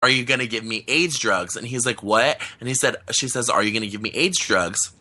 are you going to give me AIDS drugs? And he's like, what? And she says, are you going to give me AIDS drugs?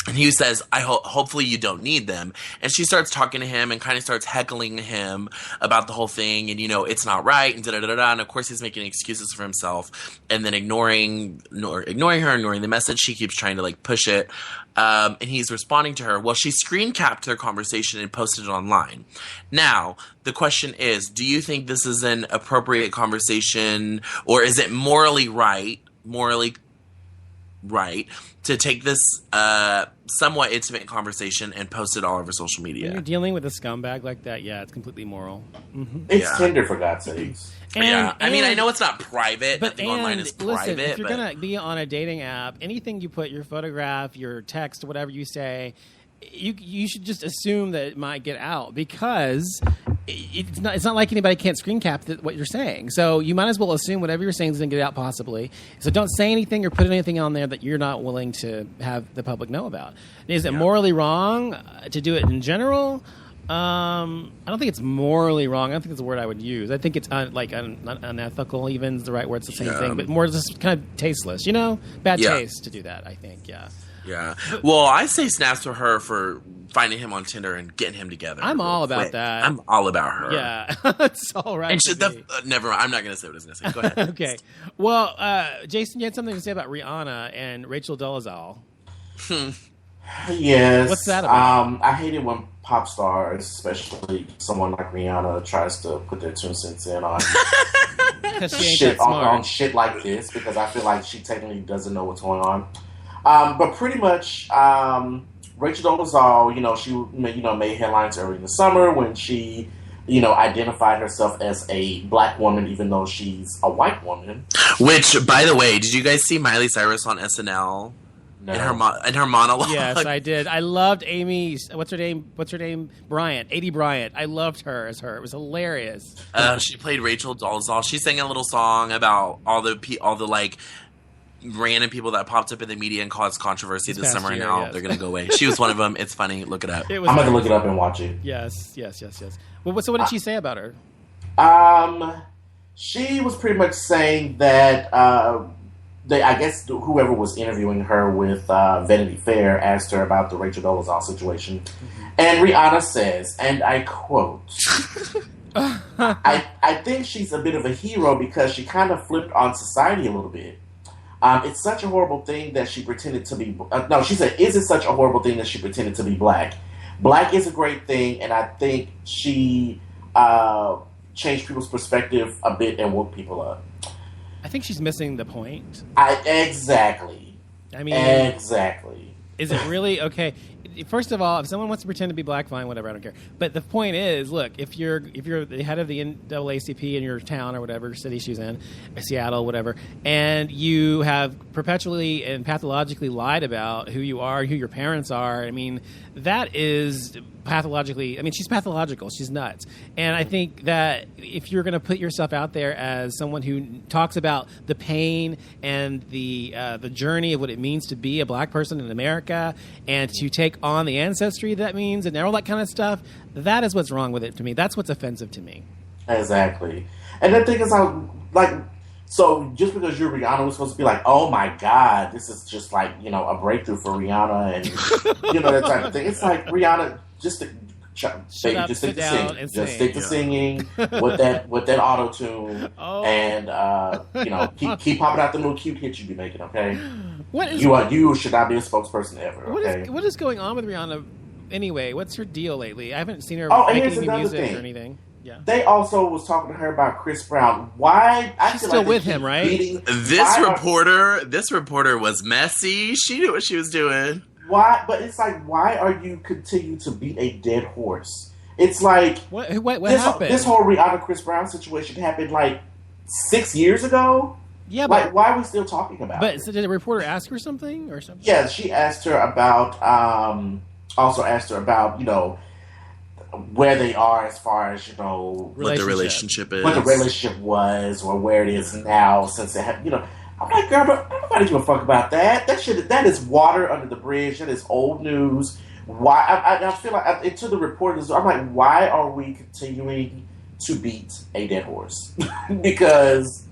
And he says, hopefully you don't need them. And she starts talking to him and kind of starts heckling him about the whole thing. And, it's not right. And da-da-da-da. And, of course, he's making excuses for himself. And then ignoring her, ignoring the message. She keeps trying to, push it. And he's responding to her. Well, she screen capped their conversation and posted it online. Now, the question is, do you think this is an appropriate conversation? Or is it morally right to take this somewhat intimate conversation and post it all over social media? When you're dealing with a scumbag like that, yeah, it's completely moral. Mm-hmm. It's Tinder, for God's sakes. I mean, I know it's not private. But nothing online is private. If you're going to be on a dating app, anything you put, your photograph, your text, whatever you say, you should just assume that it might get out, because it's not like anybody can't screen cap what you're saying. So you might as well assume whatever you're saying is going to get out possibly. So don't say anything or put anything on there that you're not willing to have the public know about. Is it morally wrong to do it in general? I don't think it's morally wrong. I don't think that's the word I would use. I think it's not unethical, even is the right word. It's the same thing, but more just kind of tasteless. Bad taste to do that, I think, yeah. Yeah. Well, I say snaps for her for finding him on Tinder and getting him together. I'm all about that. I'm all about her. Yeah. It's all right. And never mind. I'm not going to say what I was going to say. Go ahead. Okay. Well, Jason, you had something to say about Rihanna and Rachel Dolezal. Yes. What's that about? I hate it when pop stars, especially someone like Rihanna, tries to put their 2 cents in on on shit like this, because I feel like she technically doesn't know what's going on. But pretty much, Rachel Dolezal, she made headlines early in the summer when she, identified herself as a black woman, even though she's a white woman. Which, by the way, did you guys see Miley Cyrus on SNL? No. In her monologue? Yes, I did. I loved Amy. What's her name? Bryant. Adie Bryant. I loved her as her. It was hilarious. She played Rachel Dolezal. She sang a little song about all the random people that popped up in the media and caused controversy this summer, and now they're going to go away. She was one of them. It's funny. Look it up. I'm going to look it up and watch it. Yes. Well, so what did she say about her? She was pretty much saying that I guess whoever was interviewing her with Vanity Fair asked her about the Rachel Dolezal situation. Mm-hmm. And Rihanna says, and I quote, I think she's a bit of a hero because she kind of flipped on society a little bit. It's such a horrible thing that she pretended to be... no, she said, is it such a horrible thing that she pretended to be black? Black is a great thing, and I think she changed people's perspective a bit and woke people up. I think she's missing the point. Exactly. Exactly. Is it really... Okay, first of all, if someone wants to pretend to be black, fine, whatever, I don't care. But the point is, look, if you're the head of the NAACP in your town or whatever city she's in, Seattle, whatever, and you have perpetually and pathologically lied about who you are, who your parents are, that is pathologically... she's pathological. She's nuts. And I think that if you're going to put yourself out there as someone who talks about the pain and the journey of what it means to be a black person in America and to take on the ancestry that means and all that kind of stuff, that is what's wrong with it to me. That's what's offensive to me. Exactly. And the thing is, so just because you're Rihanna, we're supposed to be like, oh my God, this is just like, a breakthrough for Rihanna and, that type of thing. It's like, Rihanna, just stick to singing with that auto tune, and keep popping out the little cute hits you be making. Okay, you should not be a spokesperson ever. Okay, what is going on with Rihanna anyway? What's her deal lately? I haven't seen her making any music or anything. Yeah. They also was talking to her about Chris Brown. Why? She's still with him, right? This reporter was messy. She knew what she was doing. Why? But it's like, why are you continue to beat a dead horse? It's like what happened? This whole Rihanna Chris Brown situation happened 6 years ago. Yeah, but why are we still talking about it? But so did the reporter ask her something or something? Yeah, she asked her about. Also asked her about where they are as far as what the relationship is, what the relationship was, or where it is now since they have I'm like, girl, but nobody give a fuck about that. That is water under the bridge. That is old news. Why? I feel like to the reporters, I'm like, why are we continuing to beat a dead horse? Because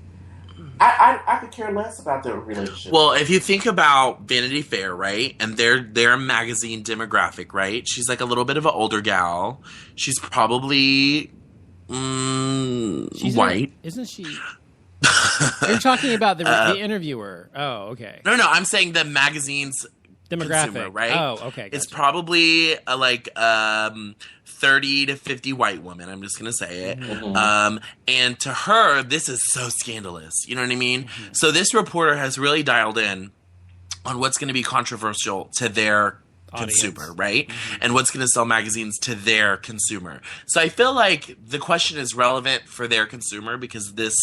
I could care less about their relationship. Well, if you think about Vanity Fair, right, and their magazine demographic, right, she's like a little bit of an older gal. She's probably white. Isn't she? You're talking about the interviewer. Oh, okay. No, I'm saying the magazine's Demographic, consumer, right? Oh, okay. Gotcha. It's probably a 30 to 50 white woman. I'm just gonna say it. Mm-hmm. And to her, this is so scandalous. You know what I mean? Mm-hmm. So this reporter has really dialed in on what's going to be controversial to their consumer, right? Mm-hmm. And what's going to sell magazines to their consumer. So I feel like the question is relevant for their consumer because this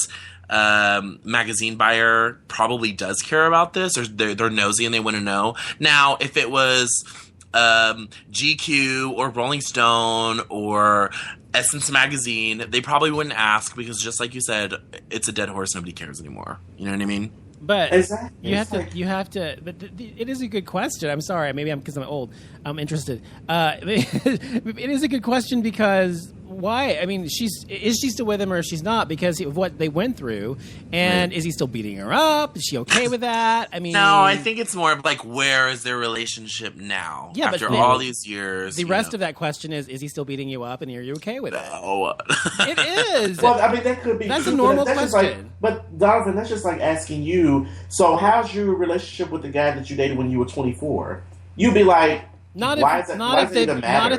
magazine buyer probably does care about this, or they're nosy and they want to know. Now, if it was GQ or Rolling Stone or Essence Magazine, they probably wouldn't ask because, just like you said, it's a dead horse. Nobody cares anymore. You know what I mean? But exactly. you have to. But it is a good question. I'm sorry, maybe because I'm old. I'm interested. It is a good question because why? I mean, is she still with him or she's not because of what they went through? And right. Is he still beating her up? Is she okay with that? I mean, no. I think it's more of like, where is their relationship now? Yeah, after all these years. The rest of that question is he still beating you up, and are you okay with it? No. It is. Well, I mean, that could be. That's a normal question. But Donovan, that's just like asking you. So, how's your relationship with the guy that you dated when you were 24? You'd be like. Not if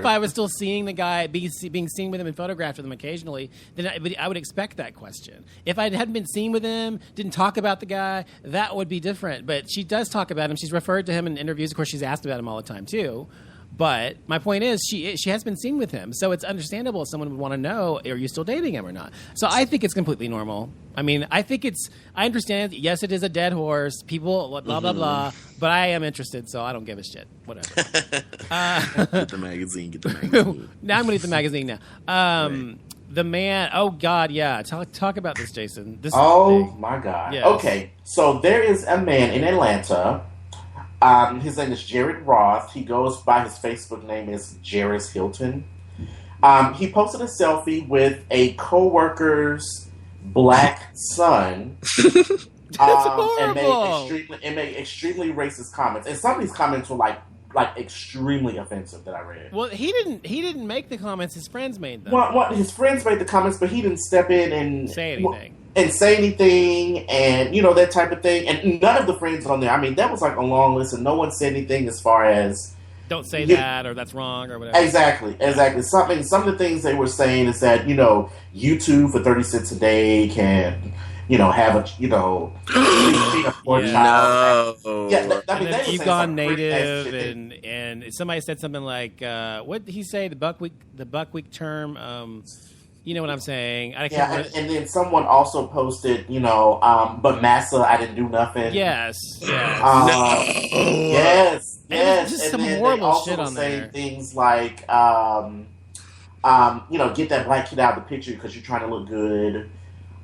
I was still seeing the guy, being seen with him and photographed with him occasionally, then I would expect that question. If I hadn't been seen with him, didn't talk about the guy, that would be different. But she does talk about him. She's referred to him in interviews. Of course, she's asked about him all the time, too. But my point is, she has been seen with him. So it's understandable if someone would want to know, are you still dating him or not? So I think it's completely normal. I mean, I understand, yes, it is a dead horse. People, blah, blah, blah. But I am interested, so I don't give a shit. Whatever. Get the magazine. Now I'm going to get the magazine now. Right. The man, oh, God, yeah. Talk about this, Jason. My God. Yes. Okay, so there is a man in Atlanta. His name is Jared Roth. He goes by his Facebook name is Jairus Hilton. He posted a selfie with a coworker's black son. That's horrible. And made extremely racist comments. And some of these comments were like extremely offensive that I read. Well, he didn't make the comments. His friends made them. Well, his friends made the comments, but he didn't step in and say anything. And that type of thing. And none of the friends on there, I mean, that was like a long list and no one said anything as far as don't say that or that's wrong or whatever. Exactly. Some of the things they were saying is that, YouTube for 30 cents a day can, have a, feed a poor child. No. Yeah, I mean, you've gone native and somebody said something like, what did he say? The Buck Week term, you know what I'm saying? And then someone also posted, but Massa, I didn't do nothing. Yes. Yes. Just some horrible shit on there. Saying things like, get that black kid out of the picture because you're trying to look good.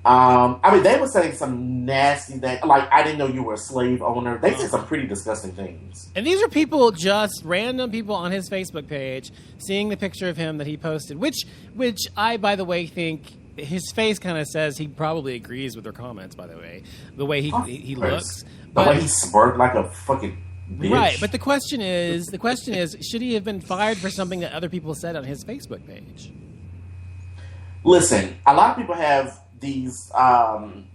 I mean, they were saying some nasty things, like, I didn't know you were a slave owner. They said some pretty disgusting things. And these are people, just random people on his Facebook page, seeing the picture of him that he posted, which I, by the way, think his face kind of says he probably agrees with their comments, by the way. The way he looks. The way he smirked like a fucking bitch. Right, but the question is, should he have been fired for something that other people said on his Facebook page? Listen, a lot of people have these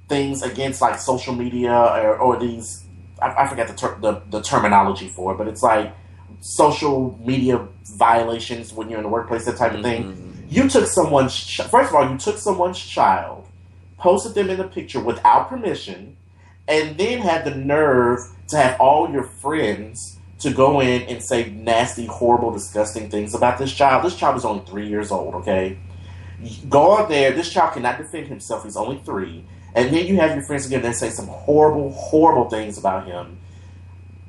things against like social media or these I forget the terminology for it, but it's like social media violations when you're in the workplace, that type of thing. You took someone's first of all, you took someone's child, posted them in a picture without permission, and then had the nerve to have all your friends to go in and say nasty, horrible, disgusting things about this child. This child is only 3 years old, okay? Go out there. This child cannot defend himself. He's only 3. And then you have your friends again that say some horrible, horrible things about him.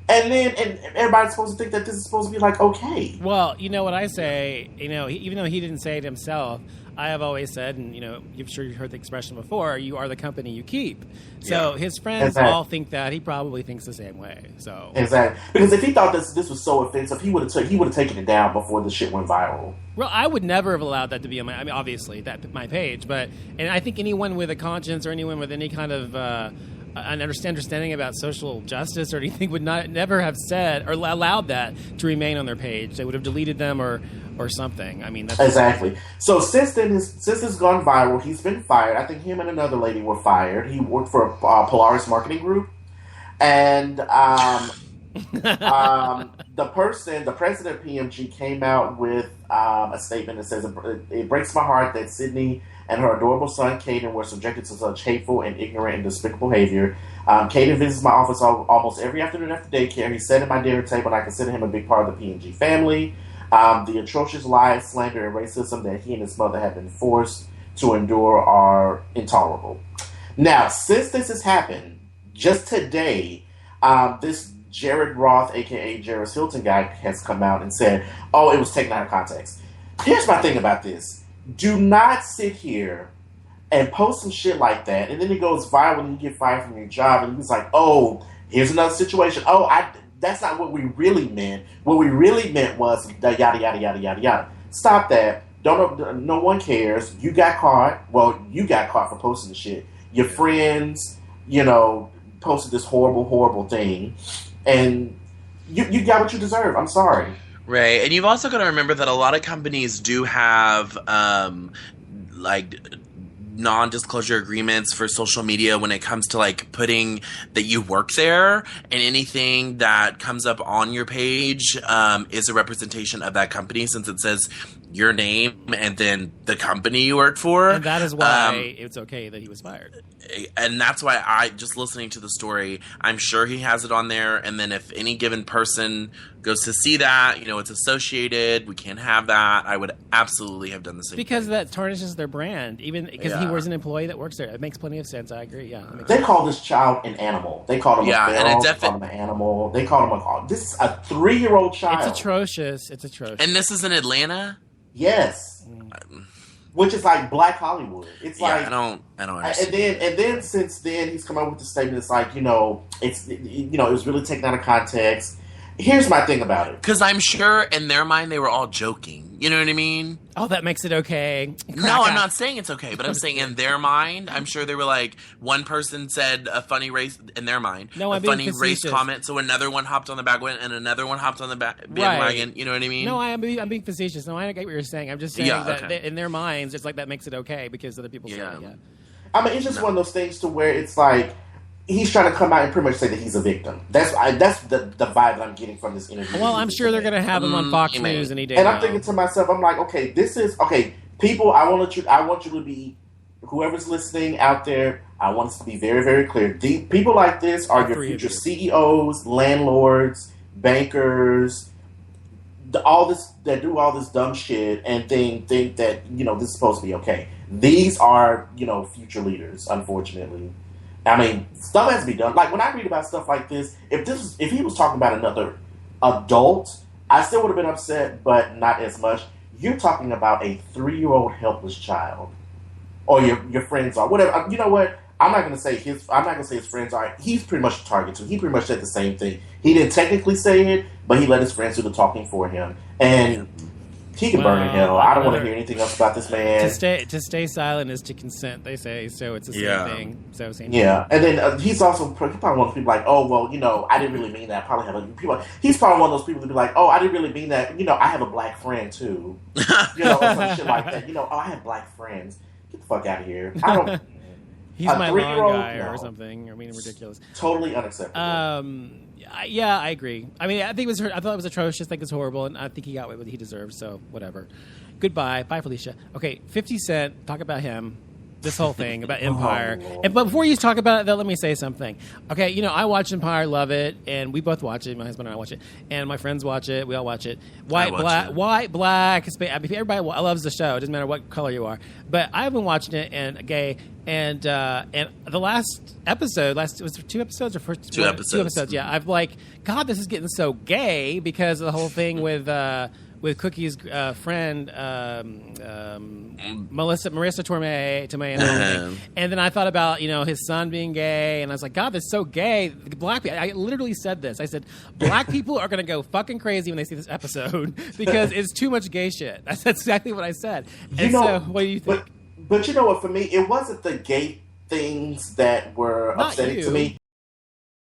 And then everybody's supposed to think that this is supposed to be like, okay. Well, you know what I say, even though he didn't say it himself, I have always said, and you've sure heard the expression before, you are the company you keep. So his friends all think that. He probably thinks the same way. So exactly. Because if he thought this was so offensive, he would have taken it down before the shit went viral. Well, I would never have allowed that to be on obviously my page, and I think anyone with a conscience or anyone with any kind of an understanding about social justice or anything would never have said or allowed that to remain on their page. They would have deleted them or something. I mean, that's exactly. So since then, since it's gone viral, he's been fired. I think him and another lady were fired. He worked for Polaris Marketing Group, and the president of PMG came out with a statement that says, "It breaks my heart that Sydney and her adorable son, Caden, were subjected to such hateful and ignorant and despicable behavior. Caden visits my office almost every afternoon after daycare. He's sat at my dinner table, and I consider him a big part of the PMG family. The atrocious lies, slander, and racism that he and his mother have been forced to endure are intolerable." Now, since this has happened, just today, this Jared Roth, a.k.a. Jared Hilton guy, has come out and said, "Oh, it was taken out of context." Here's my thing about this. Do not sit here and post some shit like that, and then it goes viral and you get fired from your job, and he's like, "Oh, here's another situation. Oh, that's not what we really meant. What we really meant was the yada, yada, yada, yada, yada." Stop that. No one cares. You got caught. Well, you got caught for posting the shit. Your friends, posted this horrible, horrible thing, and you got what you deserve. I'm sorry. Right, and you've also got to remember that a lot of companies do have non-disclosure agreements for social media when it comes to putting that you work there, and anything that comes up on your page is a representation of that company, since it says your name and then the company you work for. And that is why it's okay that he was fired. And that's why I, just listening to the story, I'm sure he has it on there. And then if any given person goes to see that, it's associated, we can't have that. I would absolutely have done the same because thing. That tarnishes their brand, even because he was an employee that works there. It makes plenty of sense. I agree. Yeah. They call this child an animal. They called him a feral. They called him an animal. They called him this is a 3-year-old child. It's atrocious. And this is in Atlanta? Yes. Which is like Black Hollywood. It's like I don't understand. And then since then he's come up with the statement. It's like it was really taken out of context. Here's my thing about it. Because I'm sure in their mind they were all joking. You know what I mean? Oh, that makes it okay. No, I'm not saying it's okay, but I'm saying in their mind, I'm sure they were like, one person said a funny race in their mind. No, I'm a funny being race facetious. comment, so another one hopped on the bandwagon and another one hopped on the bandwagon. Right. You know what I mean? No, I'm being facetious. No, I get what you're saying. I'm just saying that in their minds, it's like that makes it okay because other people say it. Yeah. I mean, it's just one of those things to where it's like he's trying to come out and pretty much say that he's a victim. That's the vibe that I'm getting from this interview. Well, I'm sure they're going to have him on Fox News any day. And I'm thinking to myself, I'm like, okay, people. I want you to be, whoever's listening out there, I want us to be very, very clear. People like this are your future CEOs, landlords, bankers, all this that do all this dumb shit and think that this is supposed to be okay. These are future leaders, unfortunately. I mean, stuff has to be done. Like when I read about stuff like this, if he was talking about another adult, I still would have been upset, but not as much. You're talking about a 3-year-old helpless child, or your friends are whatever. You know what? I'm not gonna say his friends are. He's pretty much a target too. He pretty much said the same thing. He didn't technically say it, but he let his friends do the talking for him, and he can burn in hell. I don't want to hear anything else about this man. To stay silent is to consent, they say. So it's the same thing. So same thing. And then he's also probably one of those people like, oh well, I didn't really mean that. Probably have people. He's probably one of those people to be like, oh, I didn't really mean that. I have a black friend too. Or some shit like that. Oh, I have black friends. Get the fuck out of here. I don't. He's my lawn guy or something. I mean, ridiculous. Totally unacceptable. Yeah, I agree. I mean, I thought it was atrocious. I think it's horrible, and I think he got what he deserved. So whatever. Goodbye. Bye, Felicia. Okay, 50 Cent. Talk about him. This whole thing about Empire. But before you talk about it, though, let me say something. Okay, I watch Empire, love it, and we both watch it. My husband and I watch it, and my friends watch it. We all watch it. White, black, Hispanic. I mean, everybody loves the show. It doesn't matter what color you are. But I've been watching it, and gay, and the last episode, was there 2 episodes or first 2 episodes? 2 episodes. Yeah, I've God, this is getting so gay because of the whole thing with Cookie's friend Marissa Tomei, and then I thought about his son being gay, and I was like, God, that's so gay. Black people. I literally said this. I said, black people are gonna go fucking crazy when they see this episode because it's too much gay shit. That's exactly what I said. So, what do you think? But you know what? For me, it wasn't the gay things that were Not upsetting you. to me.